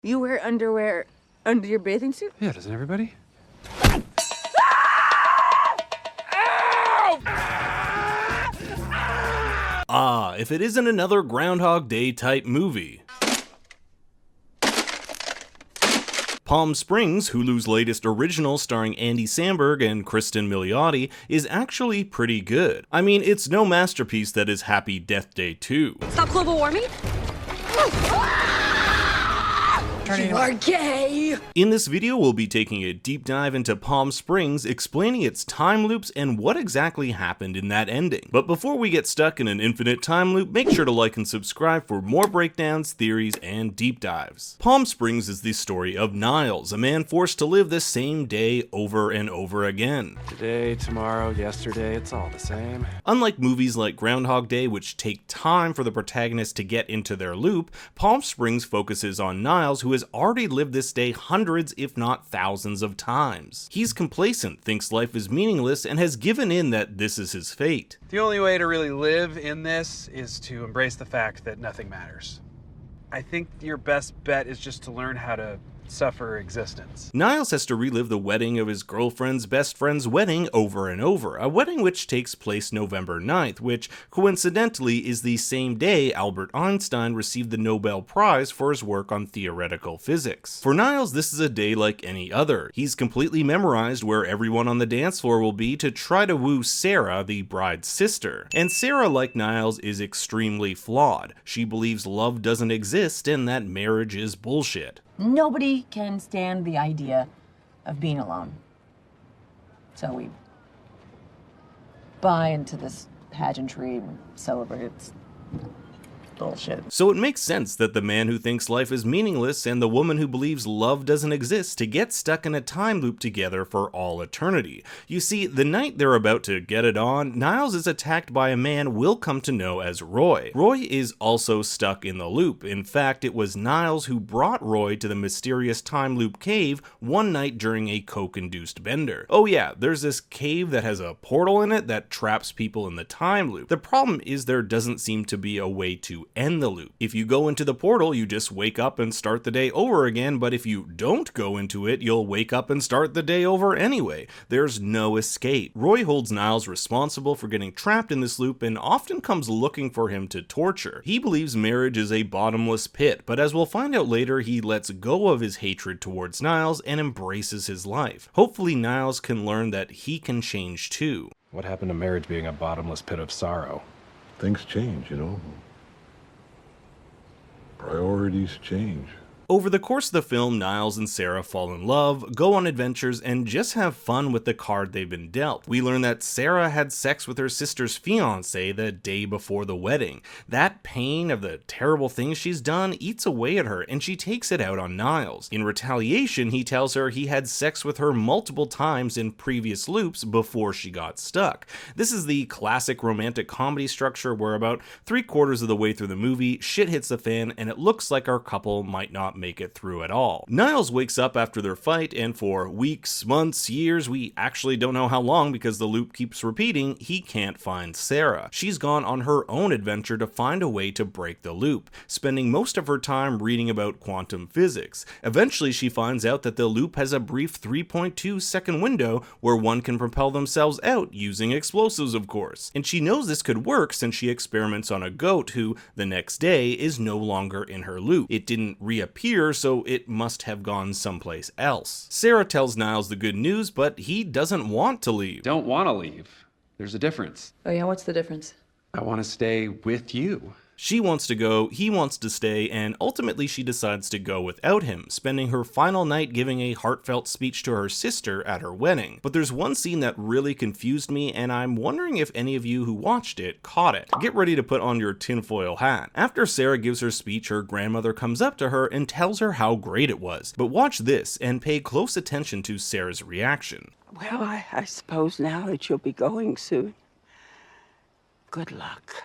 You wear underwear under your bathing suit? Yeah, doesn't everybody? Ah, if it isn't another Groundhog Day type movie. Palm Springs, Hulu's latest original starring Andy Samberg and Cristin Milioti, is actually pretty good. I mean, it's no masterpiece that is Happy Death Day 2. Stop global warming? You are gay! In this video, we'll be taking a deep dive into Palm Springs, explaining its time loops and what exactly happened in that ending. But before we get stuck in an infinite time loop, make sure to like and subscribe for more breakdowns, theories, and deep dives. Palm Springs is the story of Niles, a man forced to live the same day over and over again. Today, tomorrow, yesterday, it's all the same. Unlike movies like Groundhog Day, which take time for the protagonist to get into their loop, Palm Springs focuses on Niles, who has already lived this day hundreds if not thousands of times. He's complacent, thinks life is meaningless, and has given in that this is his fate. The only way to really live in this is to embrace the fact that nothing matters. I think your best bet is just to learn how to suffer existence. Niles has to relive the wedding of his girlfriend's best friend's wedding over and over, a wedding which takes place November 9th, which coincidentally is the same day Albert Einstein received the Nobel Prize for his work on theoretical physics. For Niles, this is a day like any other. He's completely memorized where everyone on the dance floor will be to try to woo Sarah, the bride's sister. And Sarah, like Niles, is extremely flawed. She believes love doesn't exist and that marriage is bullshit. Nobody can stand the idea of being alone. So we buy into this pageantry and celebrate its bullshit. So it makes sense that the man who thinks life is meaningless and the woman who believes love doesn't exist to get stuck in a time loop together for all eternity. You see, the night they're about to get it on, Niles is attacked by a man we'll come to know as Roy. Roy is also stuck in the loop. In fact, it was Niles who brought Roy to the mysterious time loop cave one night during a coke-induced bender. Oh yeah, there's this cave that has a portal in it that traps people in the time loop. The problem is there doesn't seem to be a way to end the loop. If you go into the portal, you just wake up and start the day over again, but if you don't go into it, you'll wake up and start the day over anyway. There's no escape. Roy holds Niles responsible for getting trapped in this loop and often comes looking for him to torture. He believes marriage is a bottomless pit, but as we'll find out later, he lets go of his hatred towards Niles and embraces his life. Hopefully Niles can learn that he can change too. What happened to marriage being a bottomless pit of sorrow? Things change, you know. Priorities change. Over the course of the film, Niles and Sarah fall in love, go on adventures, and just have fun with the card they've been dealt. We learn that Sarah had sex with her sister's fiancé the day before the wedding. That pain of the terrible things she's done eats away at her, and she takes it out on Niles. In retaliation, he tells her he had sex with her multiple times in previous loops before she got stuck. This is the classic romantic comedy structure where about 3/4 of the way through the movie, shit hits the fan, and it looks like our couple might not make it through at all. Niles wakes up after their fight, and for weeks, months, years, we actually don't know how long because the loop keeps repeating, he can't find Sarah. She's gone on her own adventure to find a way to break the loop, spending most of her time reading about quantum physics. Eventually, she finds out that the loop has a brief 3.2-second window where one can propel themselves out using explosives, of course. And she knows this could work since she experiments on a goat who, the next day, is no longer in her loop. It didn't reappear, so it must have gone someplace else. Sarah tells Niles the good news, but he doesn't want to leave. Don't want to leave. There's a difference. Oh yeah, what's the difference? I want to stay with you. She wants to go, he wants to stay, and ultimately she decides to go without him, spending her final night giving a heartfelt speech to her sister at her wedding. But there's one scene that really confused me, and I'm wondering if any of you who watched it caught it. Get ready to put on your tinfoil hat. After Sarah gives her speech, her grandmother comes up to her and tells her how great it was. But watch this and pay close attention to Sarah's reaction. Well, I suppose now that you'll be going soon. Good luck.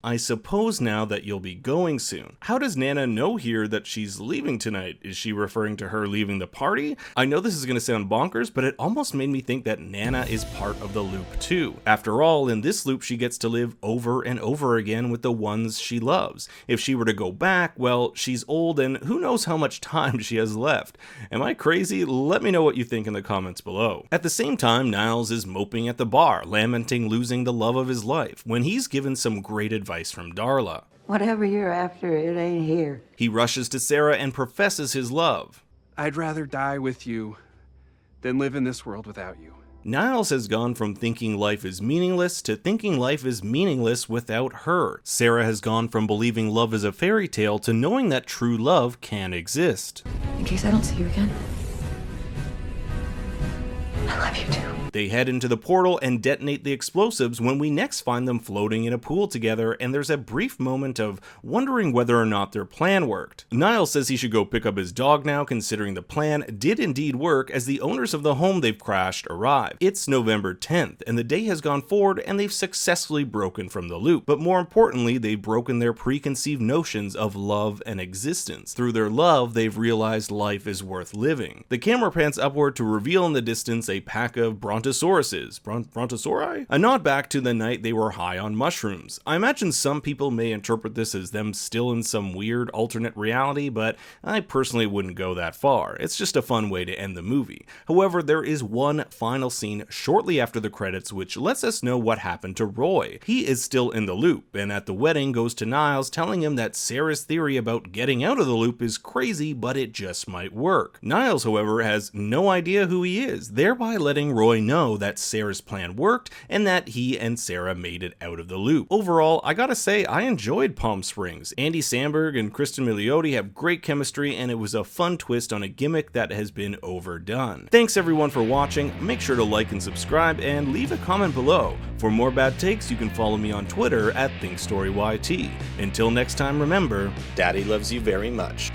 I suppose now that you'll be going soon. How does Nana know here that she's leaving tonight? Is she referring to her leaving the party? I know this is going to sound bonkers, but it almost made me think that Nana is part of the loop too. After all, in this loop she gets to live over and over again with the ones she loves. If she were to go back, well, she's old and who knows how much time she has left. Am I crazy? Let me know what you think in the comments below. At the same time, Niles is moping at the bar, lamenting losing the love of his life, when he's given some great advice from Darla. Whatever you're after, it ain't here. He rushes to Sarah and professes his love. I'd rather die with you than live in this world without you. Niles has gone from thinking life is meaningless to thinking life is meaningless without her. Sarah has gone from believing love is a fairy tale to knowing that true love can exist. In case I don't see you again, I love you too. They head into the portal and detonate the explosives when we next find them floating in a pool together, and there's a brief moment of wondering whether or not their plan worked. Niles says he should go pick up his dog now, considering the plan did indeed work as the owners of the home they've crashed arrive. It's November 10th, and the day has gone forward and they've successfully broken from the loop. But more importantly, they've broken their preconceived notions of love and existence. Through their love, they've realized life is worth living. The camera pans upward to reveal in the distance a pack of Brontosauri? A nod back to the night they were high on mushrooms. I imagine some people may interpret this as them still in some weird alternate reality, but I personally wouldn't go that far. It's just a fun way to end the movie. However, there is one final scene shortly after the credits which lets us know what happened to Roy. He is still in the loop, and at the wedding goes to Niles telling him that Sarah's theory about getting out of the loop is crazy, but it just might work. Niles, however, has no idea who he is, thereby letting Roy know that Sarah's plan worked and that he and Sarah made it out of the loop. Overall, I gotta say, I enjoyed Palm Springs. Andy Samberg and Cristin Milioti have great chemistry, and it was a fun twist on a gimmick that has been overdone. Thanks everyone for watching. Make sure to like and subscribe and leave a comment below. For more bad takes, you can follow me on Twitter at ThinkStoryYT. Until next time, remember, Daddy loves you very much.